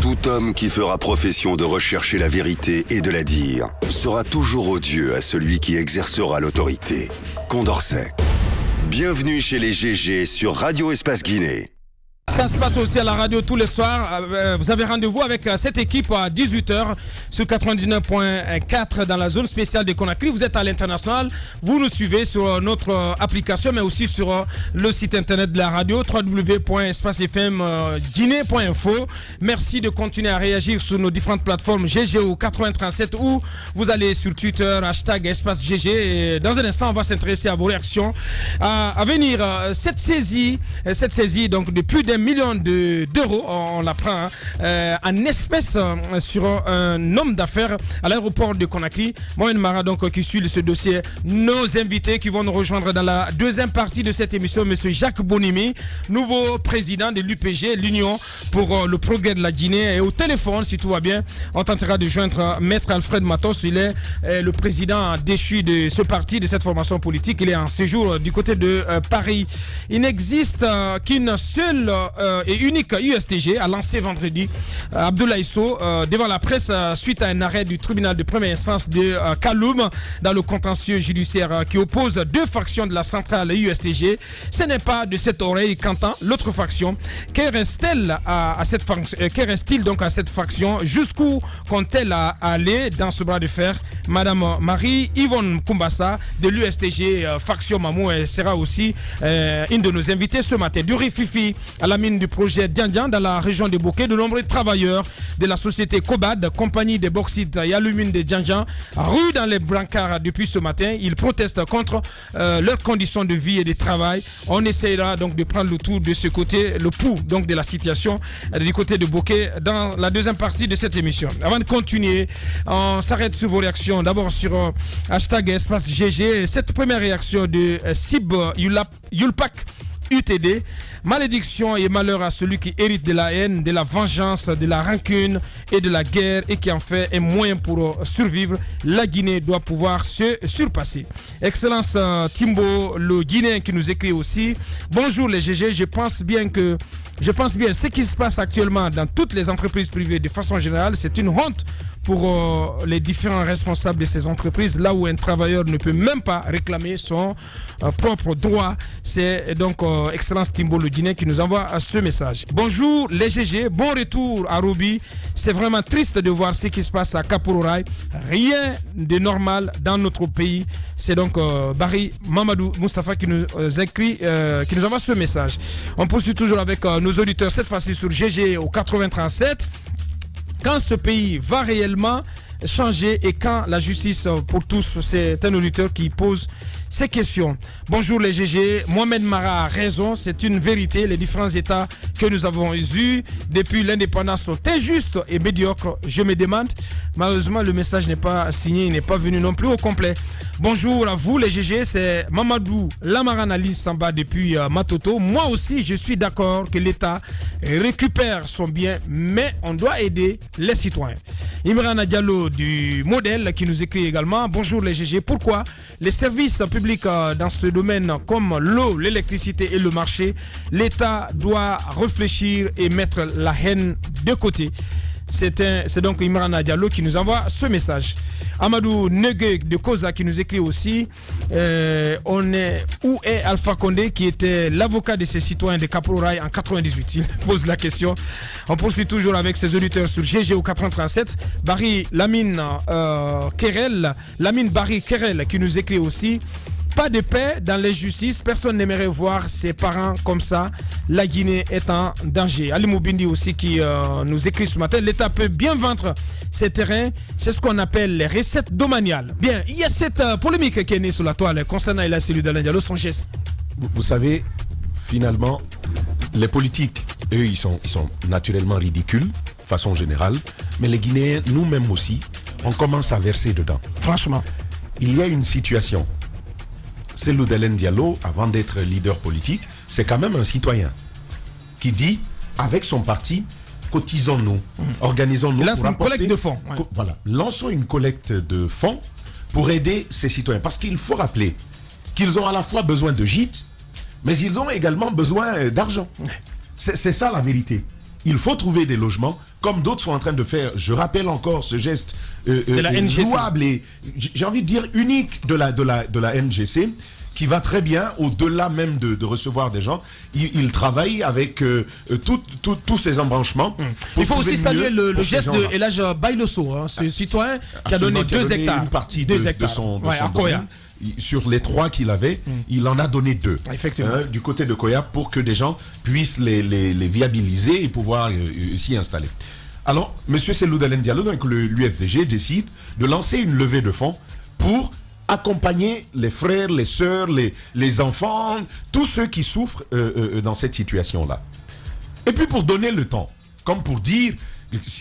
Tout homme qui fera profession de rechercher la vérité et de la dire sera toujours odieux à celui qui exercera l'autorité. Condorcet. Bienvenue chez les GG sur Radio Espace Guinée. Ça se passe aussi à la radio tous les soirs. Vous avez rendez-vous avec cette équipe à 18h sur 99.4 dans la zone spéciale de Conakry. Vous êtes à l'international. Vous nous suivez sur notre application, mais aussi sur le site internet de la radio www.espacefmguinée.info. Merci de continuer à réagir sur nos différentes plateformes GGO 8037 ou vous allez sur Twitter, #EspaceGG. Et dans un instant, on va s'intéresser à vos réactions. À venir, cette saisie donc de plus d'1 million d'euros, on la prend en espèces sur un homme d'affaires à l'aéroport de Conakry. Mohamed Mara donc qui suit ce dossier. Nos invités qui vont nous rejoindre dans la deuxième partie de cette émission, monsieur Jacques Bonimi, nouveau président de l'UPG, l'Union pour le progrès de la Guinée. Et au téléphone, si tout va bien, on tentera de joindre maître Alfred Matos. Il est le président déchu de ce parti, de cette formation politique. Il est en séjour du côté de Paris. Il n'existe qu'une seule et unique USTG a lancé vendredi Abdoulaye Sow devant la presse suite à un arrêt du tribunal de première instance de Kaloum dans le contentieux judiciaire qui oppose deux factions de la centrale USTG. Ce n'est pas de cette oreille qu'entend l'autre faction. Que reste-t-il à cette faction? Que reste-t-il donc à cette faction? Jusqu'où compte-t-elle aller dans ce bras de fer? Madame Marie-Yvonne Koumbassa de l'USTG faction Mamou sera aussi une de nos invitées ce matin. Du Rififi à la mine du projet Diandian dans la région de Bokeh, de nombreux travailleurs de la société Cobad, compagnie des bauxites et alumines de Diandian, ruent dans les brancards depuis ce matin. Ils protestent contre leurs conditions de vie et de travail. On essaiera donc de prendre le tour de ce côté, le pouls donc de la situation du côté de Bokeh dans la deuxième partie de cette émission. Avant de continuer, on s'arrête sur vos réactions. D'abord sur #EspaceGG. Cette première réaction de Sib Yulpak UTD. Malédiction et malheur à celui qui hérite de la haine, de la vengeance, de la rancune et de la guerre et qui en fait un moyen pour survivre. La Guinée doit pouvoir se surpasser. Excellence Timbo, le Guinéen qui nous écrit aussi. Bonjour les GG, je pense bien ce qui se passe actuellement dans toutes les entreprises privées de façon générale, c'est une honte pour les différents responsables de ces entreprises, là où un travailleur ne peut même pas réclamer son propre droit. C'est donc Excellence Timbo le Guinéen qui nous envoie ce message. Bonjour les GG, bon retour à Roby. C'est vraiment triste de voir ce qui se passe à Kapororaï. Rien de normal dans notre pays. C'est donc Barry Mamadou Mustafa qui nous écrit, qui nous envoie ce message. On poursuit toujours avec nos auditeurs, cette fois-ci sur GG au 8037. Quand ce pays va réellement changer et quand la justice pour tous, c'est un auditeur qui pose ces questions. Bonjour les GG, Mohamed Mara a raison, c'est une vérité. Les différents états que nous avons eus depuis l'indépendance sont injustes et médiocres. Je me demande, malheureusement le message n'est pas signé, il n'est pas venu non plus au complet. Bonjour à vous les GG, c'est Mamadou Lamaran Ali Samba depuis Matoto. Moi aussi je suis d'accord que l'État récupère son bien, mais on doit aider les citoyens. Imran Diallo du Modèle qui nous écrit également. Bonjour les GG, pourquoi les services publics dans ce domaine comme l'eau, l'électricité et le marché, l'État doit réfléchir et mettre la haine de côté. C'est donc Imran Diallo qui nous envoie ce message. Amadou Negue de Koza qui nous écrit aussi. Où est Alpha Condé qui était l'avocat de ces citoyens de Kapororaï en 98? Il pose la question. On poursuit toujours avec ses auditeurs sur GG au 437. Barry Lamine Barry Kerel qui nous écrit aussi. Pas de paix dans les justices, personne n'aimerait voir ses parents comme ça. La Guinée est en danger. Ali Moubindi aussi qui nous écrit ce matin. L'État peut bien vendre ses terrains, c'est ce qu'on appelle les recettes domaniales. Bien, il y a cette polémique qui est née sur la toile concernant la cellule d'Alain Diallo, son geste. Vous savez, finalement, les politiques, eux, ils sont naturellement ridicules, de façon générale, mais les Guinéens, nous-mêmes aussi, on commence à verser dedans. Franchement. Il y a une situation. Cellou Dalein Diallo, avant d'être leader politique, c'est quand même un citoyen qui dit, avec son parti, cotisons-nous, organisons-nous. Lance une collecte de fonds. Ouais. Voilà, lançons une collecte de fonds pour aider ces citoyens. Parce qu'il faut rappeler qu'ils ont à la fois besoin de gîtes, mais ils ont également besoin d'argent. C'est ça la vérité. il faut trouver des logements, comme d'autres sont en train de faire. Je rappelle encore ce geste de la NGC. louable et, j'ai envie de dire, unique de la NGC, qui va très bien au-delà même de recevoir des gens. Il travaille avec tous ces embranchements. Il faut aussi saluer le geste de Elhadj Baylosso, ce citoyen qui a donné 2 hectares. Une partie de son à Koya. Sur les 3 qu'il avait, il en a donné 2. Effectivement. Du côté de Koya, pour que des gens puissent les viabiliser et pouvoir s'y installer. Alors, M. Cellou Dalein Diallo, donc l'UFDG, décide de lancer une levée de fonds pour accompagner les frères, les sœurs, les enfants, tous ceux qui souffrent dans cette situation-là. Et puis pour donner le temps, comme pour dire,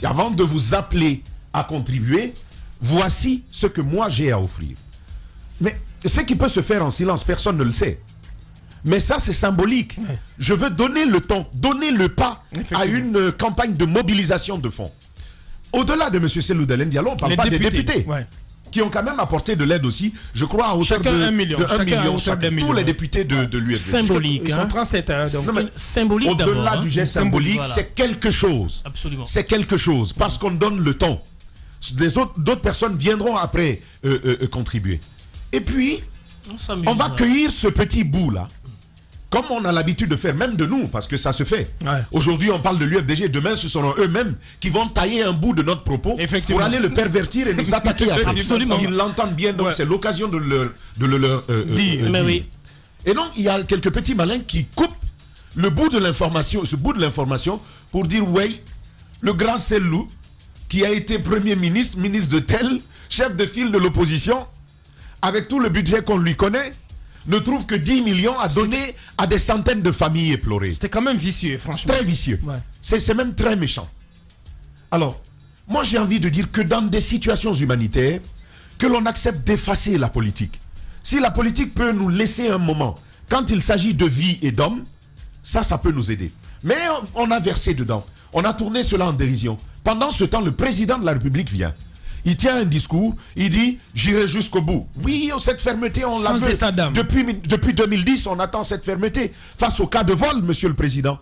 avant de vous appeler à contribuer, voici ce que moi j'ai à offrir. Mais ce qui peut se faire en silence, personne ne le sait. Mais ça, c'est symbolique. Ouais. Je veux donner le temps, donner le pas à une campagne de mobilisation de fonds. Au-delà de M. Cellou Dalein Diallo, on ne parle pas des députés. Ouais. Qui ont quand même apporté de l'aide aussi, je crois, à hauteur de 1 million. Tous les députés de l'UFDG. Symbolique. Ils sont 37. Symbolique d'abord. Au-delà du geste symbolique, voilà. C'est quelque chose. Absolument. C'est quelque chose, parce qu'on donne le temps. D'autres personnes viendront après contribuer. Et puis, on va cueillir ce petit bout-là, comme on a l'habitude de faire, même de nous, parce que ça se fait. Ouais. Aujourd'hui, on parle de l'UFDG, demain, ce seront eux-mêmes qui vont tailler un bout de notre propos pour aller le pervertir et nous attaquer après. Absolument. Ils l'entendent bien, donc c'est l'occasion de le leur dire. Mais oui. Et donc, il y a quelques petits malins qui coupent le bout de l'information, ce bout de l'information, pour dire, oui, le grand Cellou, qui a été Premier ministre, ministre de tel, chef de file de l'opposition, avec tout le budget qu'on lui connaît, ne trouve que 10 millions à donner à des centaines de familles éplorées. C'était quand même vicieux, franchement. Très vicieux. Ouais. C'est même très méchant. Alors, moi j'ai envie de dire que dans des situations humanitaires, que l'on accepte d'effacer la politique. Si la politique peut nous laisser un moment, quand il s'agit de vie et d'hommes, ça peut nous aider. Mais on a versé dedans. On a tourné cela en dérision. Pendant ce temps, le président de la République vient. Il tient un discours, il dit « J'irai jusqu'au bout ». Oui, cette fermeté, on l'a vu. Depuis 2010, on attend cette fermeté. Face au cas de vol, monsieur le président.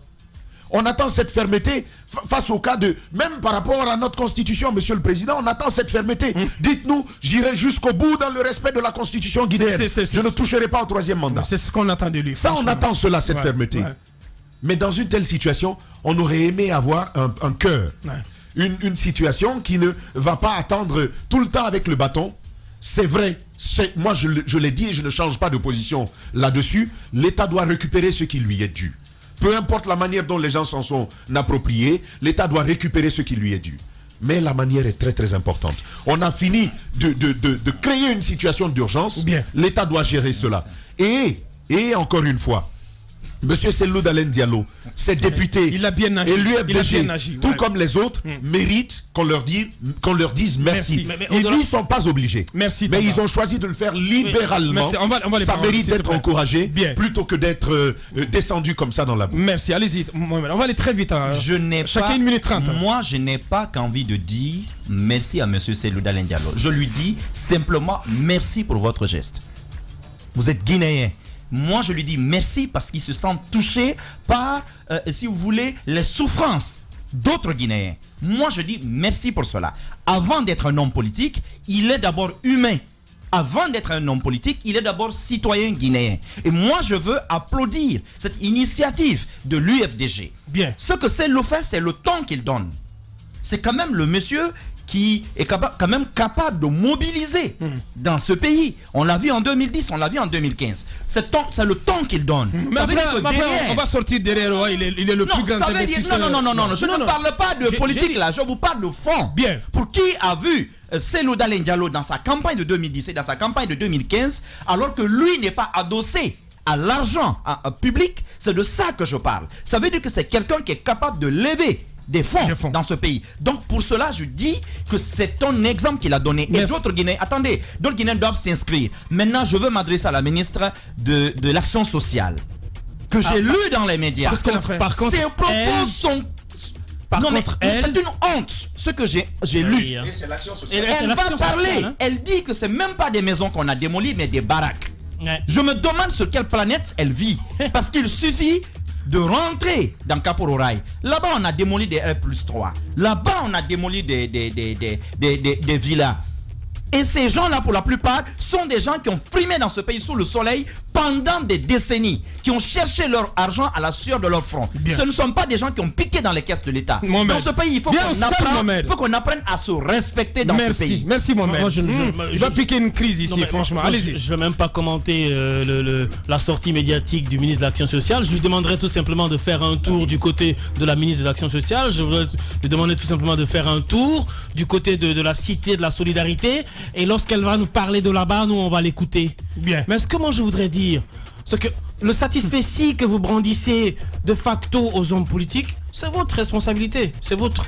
On attend cette fermeté face au cas de... Même par rapport à notre constitution, monsieur le président, on attend cette fermeté. Dites-nous, j'irai jusqu'au bout dans le respect de la constitution guinéenne. Je ne toucherai pas au 3e mandat. C'est ce qu'on attend de lui. Ça, on attend cela, cette fermeté. Ouais. Mais dans une telle situation, on aurait aimé avoir un cœur. Ouais. Une situation qui ne va pas attendre tout le temps avec le bâton. C'est vrai, moi je l'ai dit et je ne change pas de position là-dessus. L'État doit récupérer ce qui lui est dû. Peu importe la manière dont les gens s'en sont appropriés, l'État doit récupérer ce qui lui est dû. Mais la manière est très très importante. On a fini de créer une situation d'urgence. L'État doit gérer cela. Et encore une fois, Monsieur Cellou Dalein Diallo, ses députés il a bien agi, et l'UFDG, tout comme les autres, méritent qu'on leur dise merci. Ils n'y sont pas obligés. Merci, mais ils ont choisi de le faire libéralement. On va ça mérite d'être encouragé plutôt que d'être descendu comme ça dans la boue. Merci, allez-y. On va aller très vite. Chacun 1 minute 30. Moi, je n'ai pas qu'envie de dire merci à Monsieur Cellou Dalein Diallo. Je lui dis simplement merci pour votre geste. Vous êtes Guinéen. Moi, je lui dis merci parce qu'il se sent touché par, si vous voulez, les souffrances d'autres Guinéens. Moi, je dis merci pour cela. Avant d'être un homme politique, il est d'abord humain. Avant d'être un homme politique, il est d'abord citoyen guinéen. Et moi, je veux applaudir cette initiative de l'UFDG. Bien. Ce que Cellou fait, c'est le temps qu'il donne. C'est quand même le monsieur qui est quand même capable de mobiliser dans ce pays. On l'a vu en 2010, on l'a vu en 2015. C'est le temps qu'il donne. Mais après, on va sortir derrière, il est le plus grand investisseur. Non, je ne parle pas de politique là, je vous parle de fond. Bien. Pour qui a vu Cellou Dalein Diallo dans sa campagne de 2010 et dans sa campagne de 2015, alors que lui n'est pas adossé à l'argent public, c'est de ça que je parle. Ça veut dire que c'est quelqu'un qui est capable de lever des fonds dans ce pays. Donc pour cela, je dis que c'est un exemple qu'il a donné. Merci. Et d'autres Guinéens, attendez, d'autres Guinéens doivent s'inscrire. Maintenant, je veux m'adresser à la ministre de l'Action sociale, que j'ai lu dans les médias. Par contre, ses propos sont... c'est une honte ce que j'ai lu. Et c'est l'Action sociale. Elle va parler. Elle dit que c'est même pas des maisons qu'on a démolies, mais des baraques. Je me demande sur quelle planète elle vit. Parce qu'il suffit de rentrer dans Kapororaï. Là-bas, on a démoli des R+3. Là-bas, on a démoli des villas. Et ces gens-là, pour la plupart, sont des gens qui ont frimé dans ce pays sous le soleil pendant des décennies, qui ont cherché leur argent à la sueur de leur front. Bien. Ce ne sont pas des gens qui ont piqué dans les caisses de l'État. Dans ce pays, il faut qu'on apprenne à se respecter dans ce pays. Merci Mohamed. Je vais piquer une crise ici, franchement. Allez-y. Je ne vais même pas commenter la sortie médiatique du ministre de l'Action sociale. Je lui demanderai tout simplement de faire un tour du côté de la ministre de l'Action sociale. Je voudrais lui demander tout simplement de faire un tour du côté de la Cité de la Solidarité. Et lorsqu'elle va nous parler de là-bas, nous, on va l'écouter. Bien. Mais ce que moi, je voudrais dire, c'est que le satisfecit que vous brandissez de facto aux hommes politiques, c'est votre responsabilité. C'est votre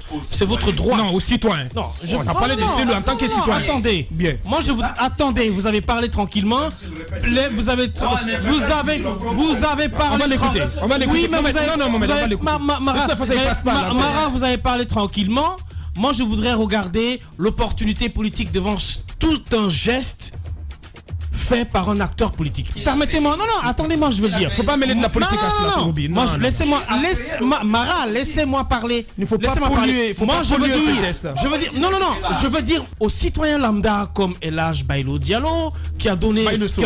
droit. Non, aux citoyens. Non, on a parlé des cellules en tant que citoyen. Attendez. Bien. Moi, attendez, vous avez parlé tranquillement. Vous avez parlé. On va l'écouter. On va l'écouter. Oui, mais Mara, vous avez parlé tranquillement. Moi, je voudrais regarder l'opportunité politique devant tout un geste fait par un acteur politique. Permettez-moi, non, attendez-moi, je veux le dire. Faut pas mêler de la politique à cela, Ruby. Mara, laissez-moi parler. Il ne faut pas polluer. Je veux dire aux citoyens lambda comme Elhaj Bailo Diallo, qui a donné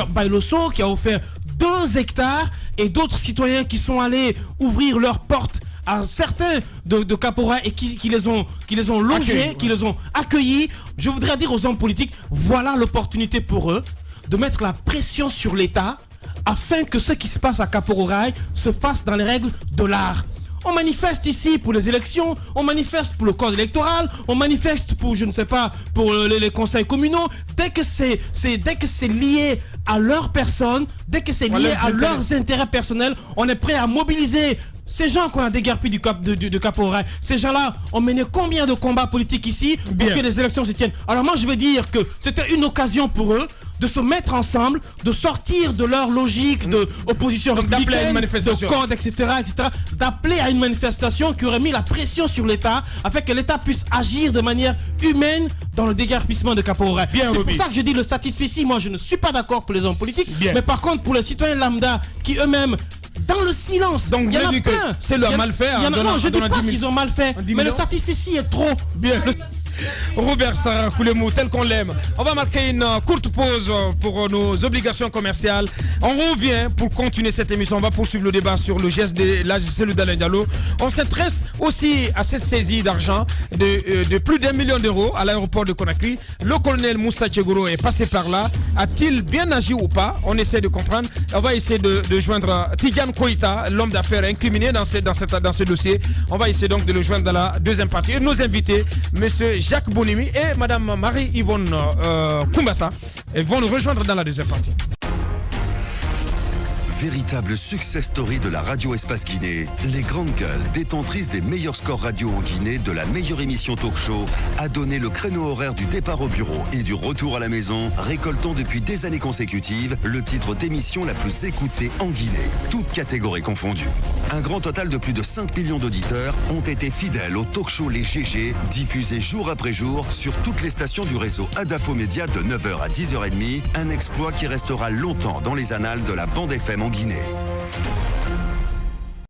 Bailoso, qui a offert 2 hectares, et d'autres citoyens qui sont allés ouvrir leurs portes à certains de Kapora et qui les ont logés, qui les ont accueillis. Je voudrais dire aux hommes politiques, voilà l'opportunité pour eux de mettre la pression sur l'État afin que ce qui se passe à Kapororaï se fasse dans les règles de l'art. On manifeste ici pour les élections, on manifeste pour le code électoral, on manifeste pour, je ne sais pas, pour les conseils communaux. Dès que c'est lié à leur personne, dès que c'est lié à leurs intérêts personnels, on est prêt à mobiliser ces gens qu'on a déguerpis de Kapororaï. Ces gens-là ont mené combien de combats politiques ici pour que les élections se tiennent. Alors moi, je veux dire que c'était une occasion pour eux de se mettre ensemble, de sortir de leur logique d'opposition républicaine, de code, etc., d'appeler à une manifestation qui aurait mis la pression sur l'État afin que l'État puisse agir de manière humaine dans le déguerpissement de Kapororaï. C'est pour ça que je dis le satisfecit. Moi, je ne suis pas d'accord pour les hommes politiques, mais par contre, pour les citoyens lambda qui eux-mêmes, dans le silence, donc il y en a plein. C'est le mal fait. Non, je ne dis pas qu'ils ont mal fait, mais le satisfecit est trop. Bien. Robert Sarah Koulemou, tel qu'on l'aime. On va marquer une courte pause pour nos obligations commerciales. On revient pour continuer cette émission. On va poursuivre le débat sur le geste de l'AGC d'Alain Diallo. On s'intéresse aussi à cette saisie d'argent de plus d'1 million d'euros à l'aéroport de Conakry. Le colonel Moussa Tchegouro est passé par là. A-t-il bien agi ou pas? On essaie de comprendre. On va essayer de joindre Tidiane Koïta, l'homme d'affaires incriminé dans ce dossier. On va essayer donc de le joindre dans la deuxième partie. Et nos invités, monsieur Jacques Bonimi et madame Marie-Yvonne Koumbassa vont nous rejoindre dans la deuxième partie. Véritable success story de la radio Espace Guinée, les grandes gueules, détentrices des meilleurs scores radio en Guinée, de la meilleure émission talk show, a donné le créneau horaire du départ au bureau et du retour à la maison, récoltant depuis des années consécutives le titre d'émission la plus écoutée en Guinée, toutes catégories confondues. Un grand total de plus de 5 millions d'auditeurs ont été fidèles au talk show Les GG, diffusé jour après jour sur toutes les stations du réseau Adafo Média de 9h à 10h30, un exploit qui restera longtemps dans les annales de la bande FM en Guinée.